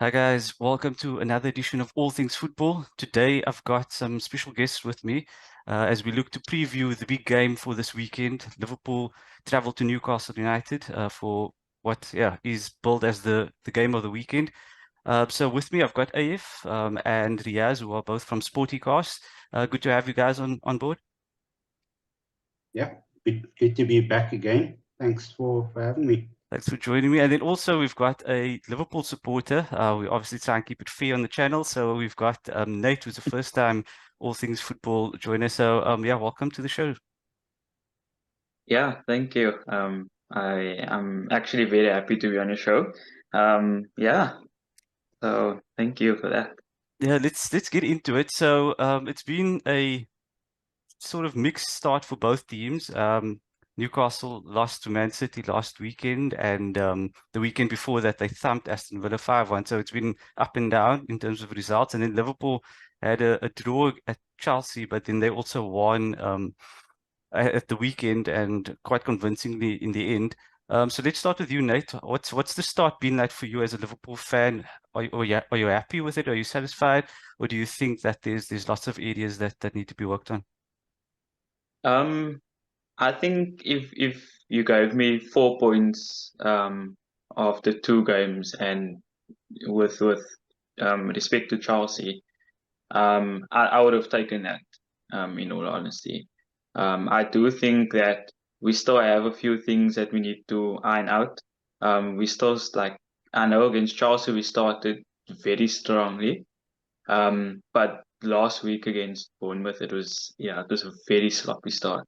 Hi guys, welcome to another edition of All Things Football. Today I've got some special guests with me as we look to preview the big game for this weekend. Liverpool travel to Newcastle United for what is billed as the game of the weekend. So with me I've got AF and Riyaz, who are both from Sportycast. Good to have you guys on board. Yeah, good to be back again. Thanks for having me. Thanks for joining me. And then also we've got a Liverpool supporter. We obviously try and keep it fair on the channel. So we've got Nate, who's the first time All Things Football joiner. So welcome to the show. Yeah, thank you. I am actually very happy to be on your show. So thank you for that. Yeah, let's get into it. So it's been a sort of mixed start for both teams. Newcastle lost to Man City last weekend, and the weekend before that they thumped Aston Villa 5-1. So it's been up and down in terms of results. And then Liverpool had a draw at Chelsea, but then they also won at the weekend and quite convincingly in the end. So let's start with you, Nate. What's the start been like for you as a Liverpool fan? Are you happy with it? Are you satisfied, or do you think that there's lots of areas that need to be worked on? I think if you gave me 4 points after 2 games and with respect to Chelsea, I would have taken that. In all honesty, I do think that we still have a few things that we need to iron out. We still I know against Chelsea we started very strongly, but last week against Bournemouth it was a very sloppy start.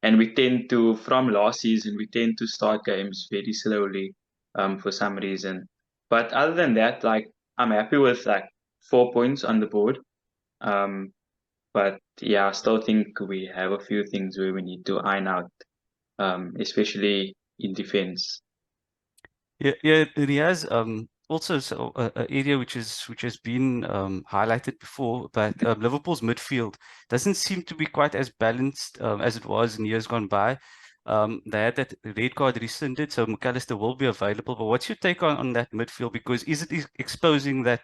And we tend to, from last season, we tend to start games very slowly, for some reason. But other than that, I'm happy with 4 points on the board. But yeah, I still think we have a few things where we need to iron out, especially in defense. Yeah, Riyaz, also so a area which has been highlighted before, but Liverpool's midfield doesn't seem to be quite as balanced as it was in years gone by. They had that red card rescinded, so McAllister will be available. But what's your take on that midfield? Because is it exposing that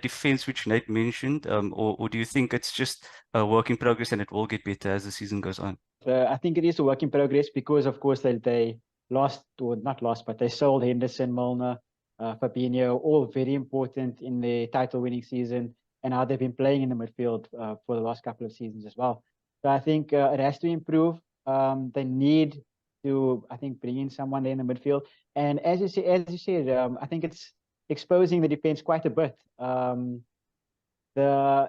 defense which Nate mentioned, or do you think it's just a work in progress and it will get better as the season goes on? I think it is a work in progress because, of course, they lost, or not lost, but they sold Henderson, Milner, Fabinho, all very important in the title-winning season, and how they've been playing in the midfield for the last couple of seasons as well. So I think it has to improve. They need to, I think, bring in someone there in the midfield. And as you said, I think it's exposing the defense quite a bit. They're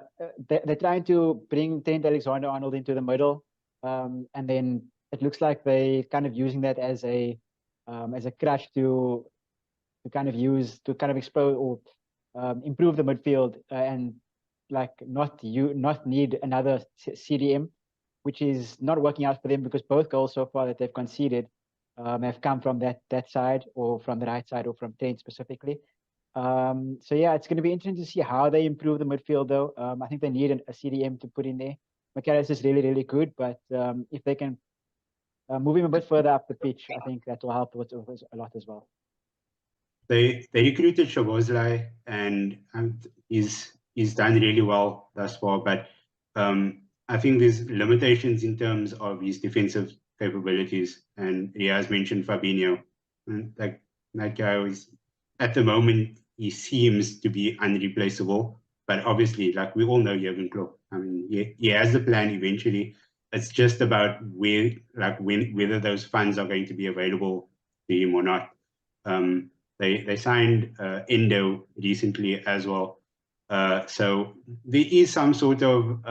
trying to bring Trent Alexander-Arnold into the middle. And then it looks like they kind of using that as a crutch to kind of expose or improve the midfield and not need another CDM, which is not working out for them because both goals so far that they've conceded have come from that side, or from the right side, or from Trent specifically. So yeah, it's going to be interesting to see how they improve the midfield though. I think they need a CDM to put in there. McAllister is really, really good, but if they can move him a bit further up the pitch, I think that will help with a lot as well. They recruited Szoboszlai, and he's done really well thus far. But I think there's limitations in terms of his defensive capabilities. And Riyaz mentioned Fabinho, and that guy was, at the moment, he seems to be unreplaceable. But obviously, like we all know, Jurgen Klopp, I mean, he has the plan eventually. It's just about whether those funds are going to be available to him or not. They signed Endo recently as well. So there is some sort of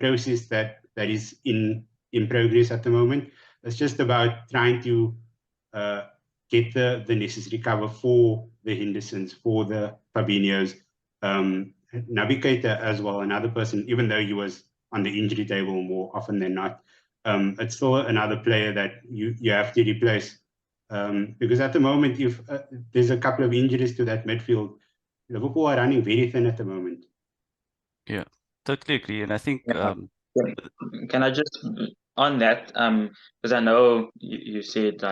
process that is in progress at the moment. It's just about trying to get the necessary cover for the Hendersons, for the Fabinhos, Naby Keita as well, another person, even though he was on the injury table more often than not. It's still another player that you have to replace. Because at the moment, if there's a couple of injuries to that midfield, Liverpool are running very thin at the moment. Yeah, totally agree. And I think can I just on that, because I know you said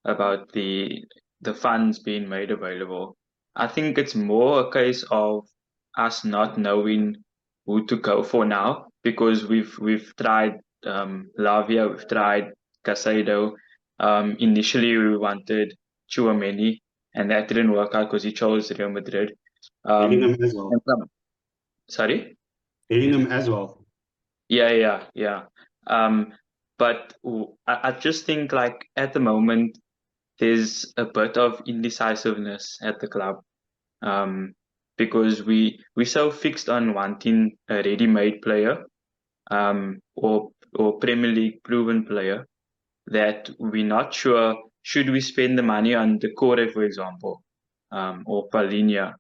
about the funds being made available. I think it's more a case of us not knowing who to go for now, because we've tried Lavia, we've tried Casado. Initially we wanted Chouameni, and that didn't work out because he chose Real Madrid. Bellingham as well. Sorry? Bellingham as well. Yeah. But I just think, like, at the moment there's a bit of indecisiveness at the club, because we're so fixed on wanting a ready-made player, or Premier League proven player, that we're not sure should we spend the money on Decore, for example, or Paulinho.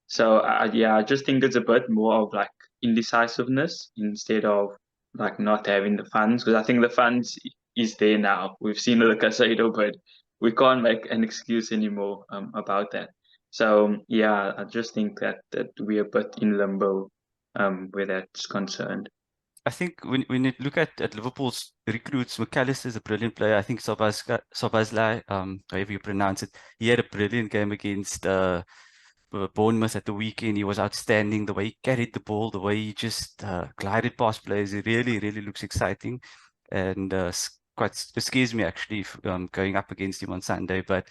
So I just think it's a bit more of like indecisiveness instead of like not having the funds, because I think the funds is there now. We've seen the Casado, but we can't make an excuse anymore about that. So yeah, I just think that we're a bit in limbo where that's concerned. I think when you look at Liverpool's recruits, McAllister is a brilliant player. I think Szoboszlai, however you pronounce it, he had a brilliant game against Bournemouth at the weekend. He was outstanding. The way he carried the ball, the way he just glided past players, it really looks exciting, and quite scares me actually going up against him on Sunday. But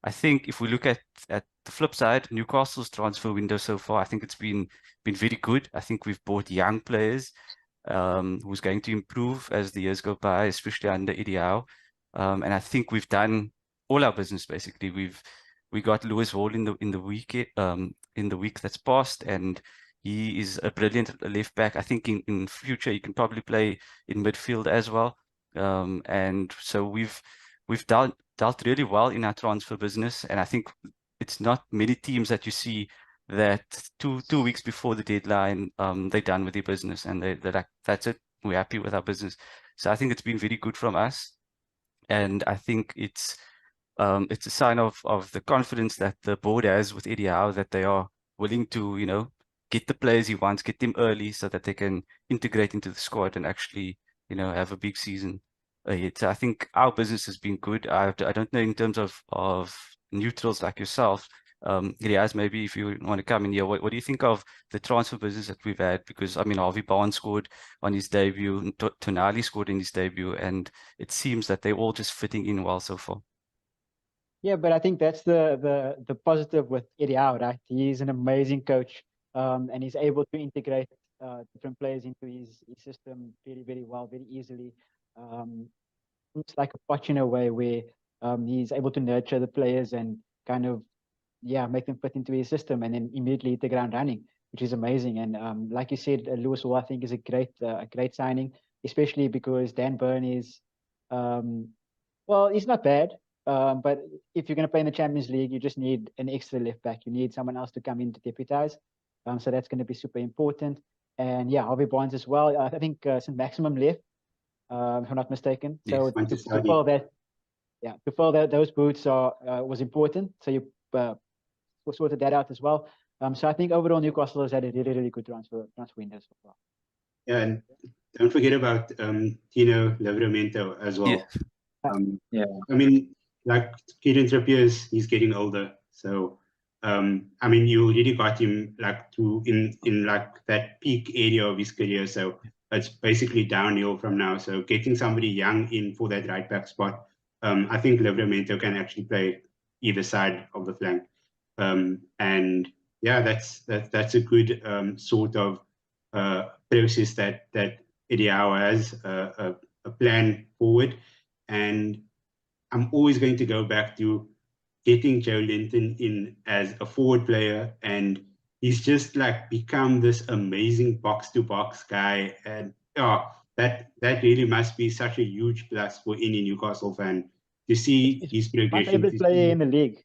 I think if we look at the flip side, Newcastle's transfer window so far, I think it's been very good. I think we've bought young players who's going to improve as the years go by, especially under Eddie Howe. And I think we've done all our business basically. We got Lewis Hall in the week that's passed, and he is a brilliant left back. I think in future he can probably play in midfield as well. And so we've dealt really well in our transfer business, and I think it's not many teams that you see that two weeks before the deadline, they're done with their business and they're like, that's it, we're happy with our business. So I think it's been very good from us, and I think it's a sign of the confidence that the board has with Eddie Howe, that they are willing to, get the players he wants, get them early so that they can integrate into the squad and actually, have a big season ahead. So I think our business has been good. I don't know in terms of neutrals like yourself, Riyaz, maybe if you want to come in here, what do you think of the transfer business that we've had? Because I mean, Harvey Barnes scored on his debut, Tonali scored in his debut, and it seems that they're all just fitting in well so far. Yeah, but I think that's the positive with Eddie Howe, right? He's an amazing coach, and he's able to integrate different players into his system very well, very easily. It's like a Poch in a way where he's able to nurture the players and kind of make them fit into his system, and then immediately hit the ground running, which is amazing. And like you said, Lewis Hall, I think, is a great signing, especially because Dan Burn is, well, he's not bad. But if you're going to play in the Champions League, you just need an extra left back. You need someone else to come in to deputize. So that's going to be super important. And yeah, Harvey Barnes as well. I think St. Maximum left, if I'm not mistaken. So Yes, to fill that, to fill those boots was important. So you sorted that out as well. So I think overall Newcastle has had a really good transfer window so far. Yeah, and don't forget about Tino Livramento as well. Yeah. I mean, like Kieran Trippier, he's getting older, so I mean, you already got him like in like that peak area of his career, so it's basically downhill from now. So getting somebody young in for that right back spot, I think Livramento can actually play either side of the flank, and yeah, that's a good sort of process that Eddie Howe has a plan forward, and I'm always going to go back to getting Joe Linton in as a forward player, and he's just like become this amazing box-to-box guy, and that really must be such a huge plus for any Newcastle fan to see his progression. My favorite player in the league.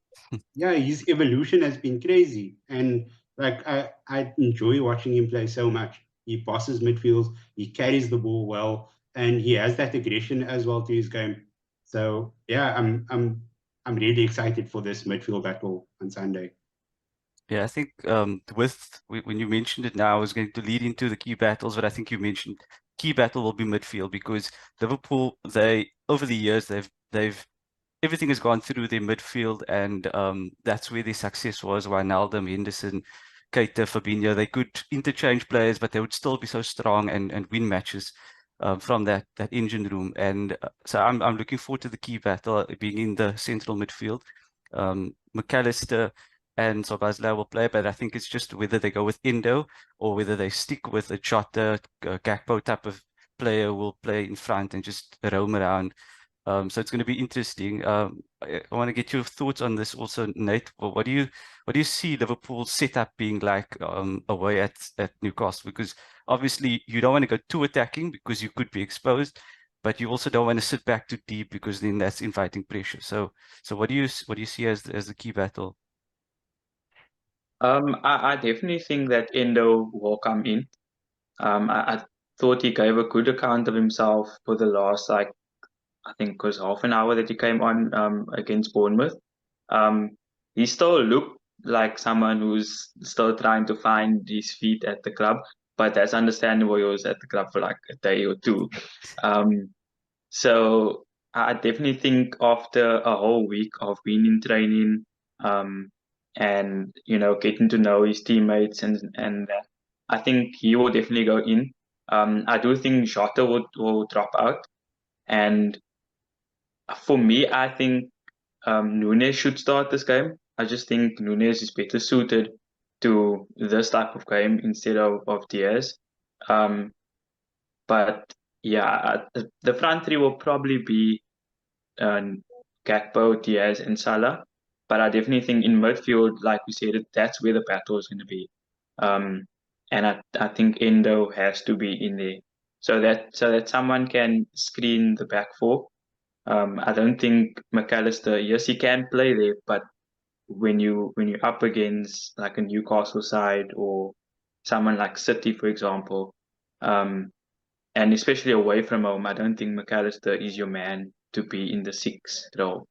Yeah, his evolution has been crazy, and like I enjoy watching him play so much. He passes midfield, he carries the ball well, and he has that aggression as well to his game. So yeah, I'm really excited for this midfield battle on Sunday. Yeah, I think when you mentioned it now, I was going to lead into the key battles, but I think you mentioned key battle will be midfield, because Liverpool, they over the years they've everything has gone through their midfield, and that's where their success was. Wijnaldum, Henderson, Keita, Fabinho, they could interchange players, but they would still be so strong and win matches from that engine room. And so I'm looking forward to the key battle being in the central midfield. McAllister and Szoboszlai will play, but I think it's just whether they go with Endo or whether they stick with a Jota, Gakpo type of player who will play in front and just roam around. So it's going to be interesting. I want to get your thoughts on this also, Nate. What do you see Liverpool's setup being like away at Newcastle? Because obviously you don't want to go too attacking because you could be exposed, but you also don't want to sit back too deep because then that's inviting pressure. So what do you see as the key battle? I definitely think that Endo will come in. I thought he gave a good account of himself for the last, like, I think it was half an hour that he came on against Bournemouth. He still looked like someone who's still trying to find his feet at the club, but that's understandable. He was at the club for like a day or two. So I definitely think after a whole week of being in training, and getting to know his teammates and I think he will definitely go in. I do think Jota will drop out, and for me, I think Núñez should start this game. I just think Núñez is better suited to this type of game instead of Diaz. But yeah, the front three will probably be Gakpo, Diaz, and Salah. But I definitely think in midfield, like we said, that's where the battle is going to be. And I think Endo has to be in there so that someone can screen the back four. I don't think McAllister, yes, he can play there, but when you're up against like a Newcastle side or someone like City, for example, and especially away from home, I don't think McAllister is your man to be in the 6 role.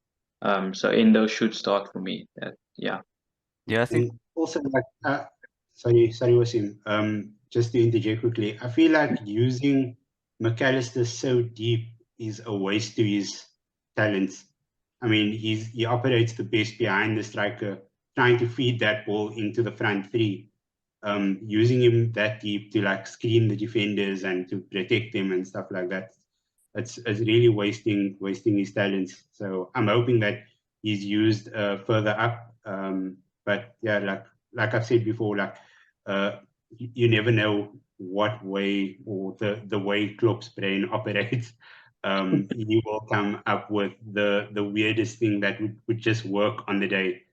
So Endo should start for me. Yeah. Yeah, I think. And also, like, sorry, Wasim. Just to interject quickly, I feel like using McAllister so deep is a waste to his talents. I mean, he operates the best behind the striker, trying to feed that ball into the front three. Using him that deep to like screen the defenders and to protect them and stuff like that, it's really wasting his talents. So I'm hoping that he's used further up. But yeah, like I've said before, like you never know what way or the way Klopp's brain operates. He will come up with the weirdest thing that would just work on the day.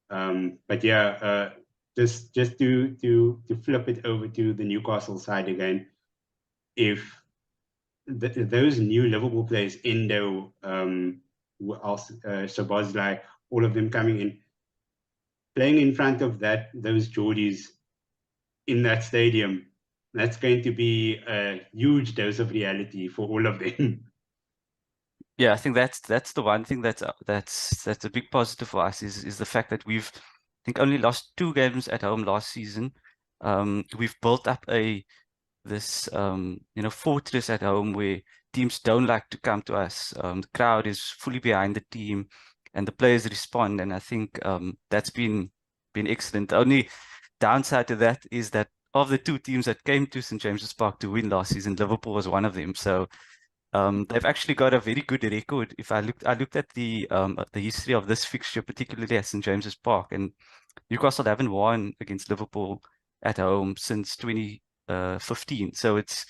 But yeah, just to flip it over to the Newcastle side again, if those new Liverpool players, Endo, who else, Szoboszlai, all of them coming in, playing in front of those Geordies in that stadium, that's going to be a huge dose of reality for all of them. Yeah, I think that's the one thing that's a big positive for us is the fact that we've, I think, only lost 2 games at home last season. We've built up this fortress at home where teams don't like to come to us. The crowd is fully behind the team, and the players respond. And I think that's been excellent. The only downside to that is that of the 2 teams that came to St James's Park to win last season, Liverpool was one of them. So they've actually got a very good record. If I looked at the history of this fixture, particularly at St James's Park, and Newcastle haven't won against Liverpool at home since 2015. So it's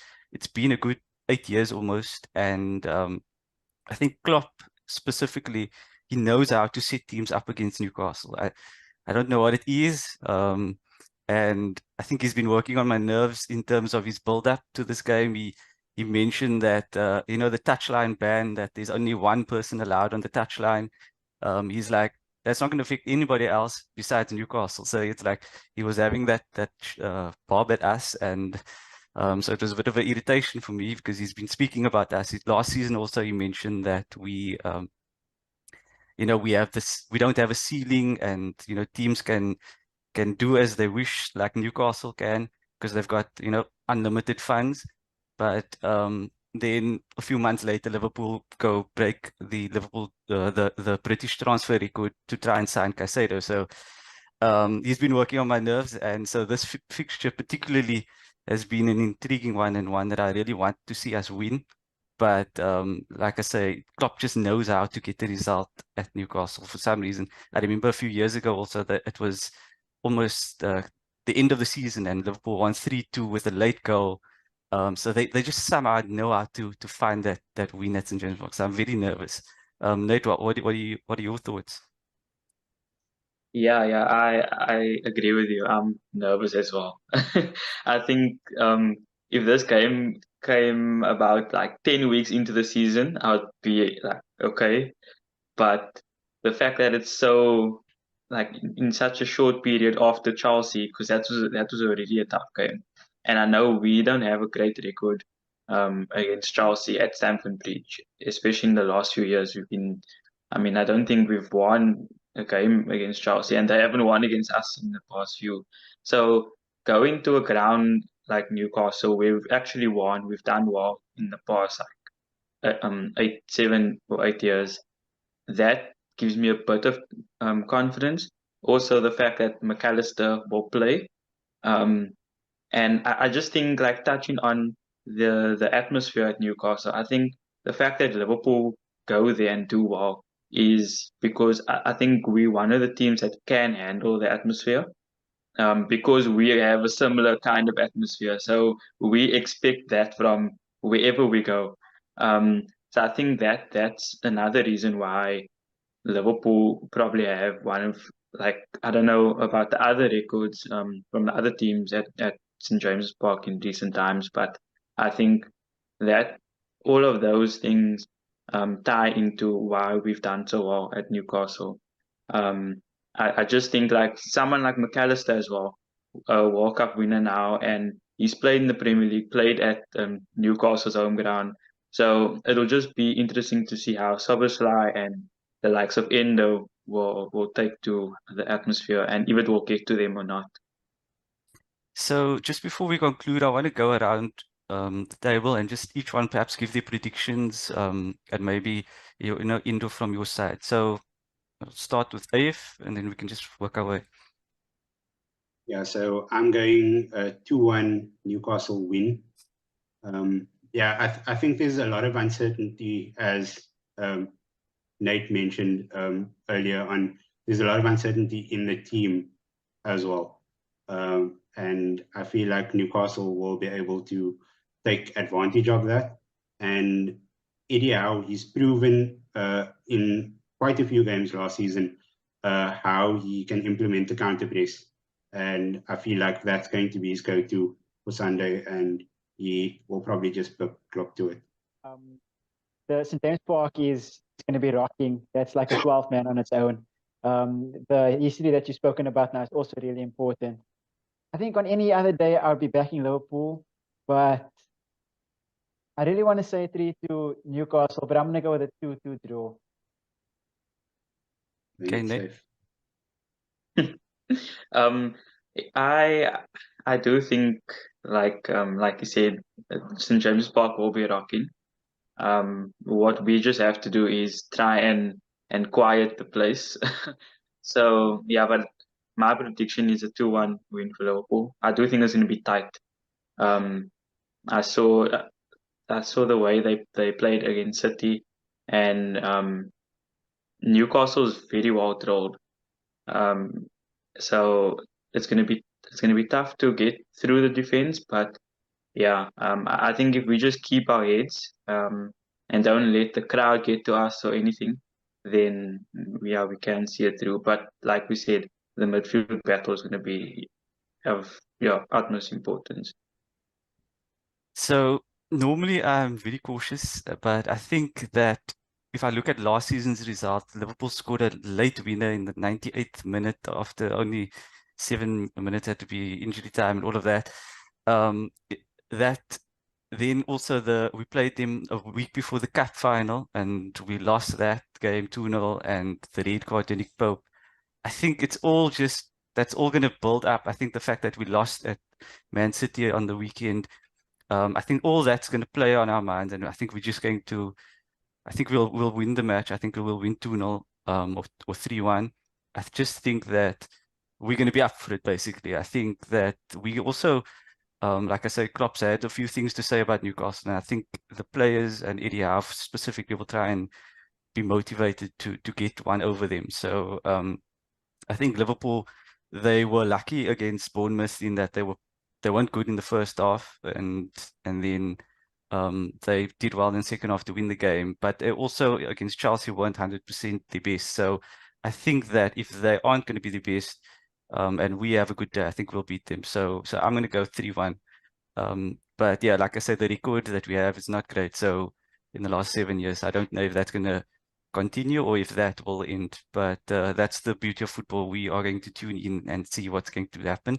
been a good 8 years almost, and I think Klopp specifically, he knows how to set teams up against Newcastle. I don't know what it is, and I think he's been working on my nerves in terms of his build-up to this game. He mentioned that the touchline ban, that there's only one person allowed on the touchline. He's like, that's not going to affect anybody else besides Newcastle. So it's like he was having that bob at us, and so it was a bit of an irritation for me because he's been speaking about us. Last season also he mentioned that we have this, we don't have a ceiling, and teams can do as they wish, like Newcastle can, because they've got unlimited funds. But then a few months later, Liverpool go break the the British transfer record to try and sign Caicedo. So he's been working on my nerves, and so this fixture particularly has been an intriguing one, and one that I really want to see us win. But like I say, Klopp just knows how to get the result at Newcastle for some reason. I remember a few years ago also that it was almost the end of the season and Liverpool won 3-2 with a late goal. So they just somehow know how to find that win at St James Park. So I'm very nervous. Nate, what are your thoughts? Yeah, I agree with you. I'm nervous as well. I think if this game came about like 10 weeks into the season, I would be like, okay. But the fact that it's so like in such a short period after Chelsea, because that was already a tough game. And I know we don't have a great record against Chelsea at Stamford Bridge, especially in the last few years. I mean, I don't think we've won a game against Chelsea, and they haven't won against us in the past few. So going to a ground like Newcastle, where we've actually won, we've done well in the past, like 7 or 8 years. That gives me a bit of confidence. Also, the fact that McAllister will play, um, and I just think like touching on the atmosphere at Newcastle. I think the fact that Liverpool go there and do well is because I think we're one of the teams that can handle the atmosphere. Because we have a similar kind of atmosphere, so we expect that from wherever we go. So I think that that's another reason why Liverpool probably have one of, like, I don't know about the other records from the other teams at St James's Park in recent times, but I think that all of those things tie into why we've done so well at Newcastle. Um, I just think like someone like McAllister as well, a World Cup winner now, and he's played in the Premier League, played at Newcastle's home ground. So it'll just be interesting to see how Szoboszlai and the likes of Endo will take to the atmosphere and if it will get to them or not. So just before we conclude, I want to go around the table and just each one perhaps give their predictions and maybe Indo from your side. So I'll start with AF and then we can just work our way. Yeah, so I'm going 2-1 Newcastle win. Yeah, I think there's a lot of uncertainty, as Nate mentioned earlier on. There's a lot of uncertainty in the team as well. And I feel like Newcastle will be able to take advantage of that. And Eddie Howe, he's proven in quite a few games last season how he can implement the counter press. And I feel like that's going to be his go-to for Sunday, and he will probably just put Klopp to it. The St James Park is going to be rocking. That's like a 12 man on its own. The history that you've spoken about now is also really important. I think on any other day, I'll be backing Liverpool, but I really want to say 3-2 Newcastle, but I'm going to go with a 2-2 draw. Okay, Nate. I do think like you said, St James Park will be rocking. What we just have to do is try and quiet the place. So yeah, but my prediction is a 2-1 win for Liverpool. I do think it's going to be tight. I saw the way they played against City, and Newcastle's very well drilled. So it's gonna be tough to get through the defense, but yeah, I think if we just keep our heads and don't let the crowd get to us or anything, then yeah, we can see it through. But like we said, the midfield battle is gonna be of utmost importance. So normally I'm very cautious, but I think that if I look at last season's result, Liverpool scored a late winner in the 98th minute after only 7 minutes had to be injury time and all of that. That then also we played them a week before the cup final and we lost that game 2-0 and the red card to Nick Pope. I think it's all that's all going to build up. I think the fact that we lost at Man City on the weekend I think all that's going to play on our minds, and I think we're just going to. I think we'll win the match. I think we will win 2-0 or 3-1. I just think that we're going to be up for it. Basically, I think that we also. Like I say, Klopp's had a few things to say about Newcastle, and I think the players and Eddie Howe specifically will try and be motivated to get one over them. So I think Liverpool, they were lucky against Bournemouth in that they weren't good in the first half, and then they did well in the second half to win the game. But they also against Chelsea weren't 100% the best. So I think that if they aren't going to be the best, and we have a good day, I think we'll beat them. So I'm going to go 3-1. But yeah, like I said, the record that we have is not great. So in the last 7 years, I don't know if that's going to continue or if that will end. But that's the beauty of football. We are going to tune in and see what's going to happen.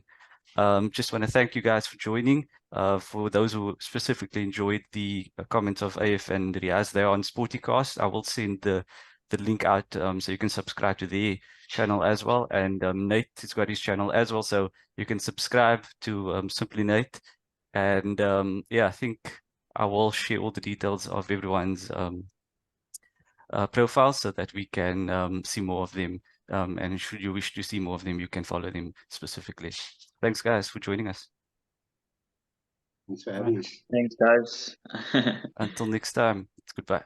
Just want to thank you guys for joining. For those who specifically enjoyed the comments of AF and Riyaz, they're on Sportycast. I will send the link out so you can subscribe to their channel as well. And Nate has got his channel as well, so you can subscribe to Simply Nate. And yeah, I think I will share all the details of everyone's profiles so that we can see more of them. And should you wish to see more of them, you can follow them specifically. Thanks, guys, for joining us. Thanks for having us. Thanks, guys. Until next time, it's goodbye.